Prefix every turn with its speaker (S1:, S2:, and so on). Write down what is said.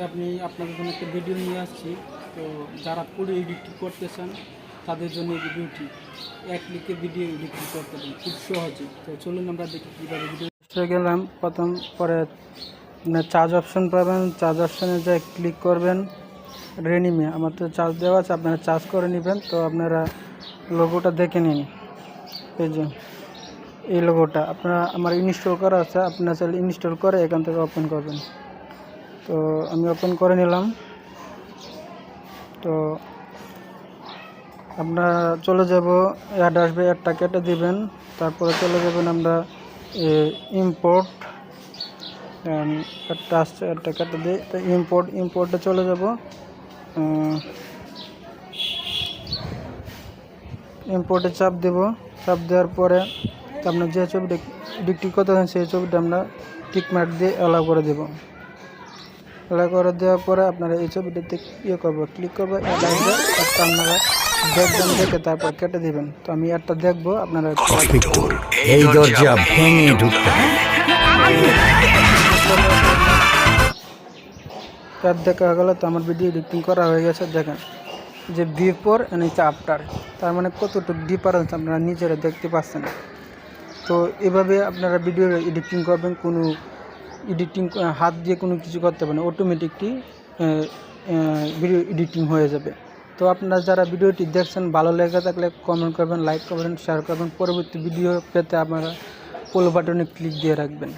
S1: আপনি আপনাদের জন্য একটা ভিডিও নিয়ে আসছি। তো যারা পুরো এডিটিং করতে চান তাদের জন্য এই ভিডিওটি এক ক্লিকে ভিডিও এডিটিং করতে পারেন খুব সহজে। তো চলুন আমরা দেখি কীভাবে ভিডিও গেলাম। প্রথম পরে চার্জ অপশন পাবেন, চার্জ অপশানে যা ক্লিক করবেন। রেনিমে আমার তো চার্জ দেওয়া আছে, আপনারা চার্জ করে নেবেন। তো আপনারা লোগোটা দেখে নিন, এই যে এই লোগোটা আপনারা আমার ইনস্টল করা আছে, আপনারা চাইলে ইনস্টল করে এখান থেকে ওপেন করবেন। তো আমি ওপেন করে নিলাম। তো আমরা চলে যাব, অ্যাড আসবে, অ্যাডটা কেটে দিবেন। তারপরে চলে যাবেন আমরা ইম্পোর্ট, একটা আসছে, একটা কেটে দিই। তো ইম্পোর্টে চলে যাব। ইম্পোর্টে চাপ দেব। চাপ দেওয়ার পরে আপনার যে ছবিটা এডিটিং করতে হয় সেই ছবিটা আমরা টিক মার্ক দিয়ে অ্যালাউ করে দেব। অ্যালাউ করে দেওয়ার পরে আপনারা এই ছবিটাতে করবো, ক্লিক করবো, অ্যাড আসবে। একটা আপনারা দেখবেন, দেখে তারপর কেটে দিবেন। তো আমি একটা দেখবো, আপনারা
S2: এই দরজা ভেঙে ঢুকতে
S1: অ্যাড দেখা গেল। তো আমার ভিডিও এডিটিং করা হয়ে গেছে। দেখেন যে বিফোর এন্ড আফটার, তার মানে কতটুকু ডিফারেন্স আপনারা নিজেরা দেখতে পাচ্ছেন। তো এভাবে আপনারা ভিডিও এডিটিং করবেন, কোনো এডিটিং হাত দিয়ে কোনো কিছু করতে পারেন, অটোমেটিকলি ভিডিও এডিটিং হয়ে যাবে। তো আপনারা যারা ভিডিওটি দেখছেন ভালো লেগে থাকলে কমেন্ট করবেন, লাইক করবেন, শেয়ার করবেন। পরবর্তী ভিডিও পেতে আপনারা ফলো বাটনে ক্লিক দিয়ে রাখবেন।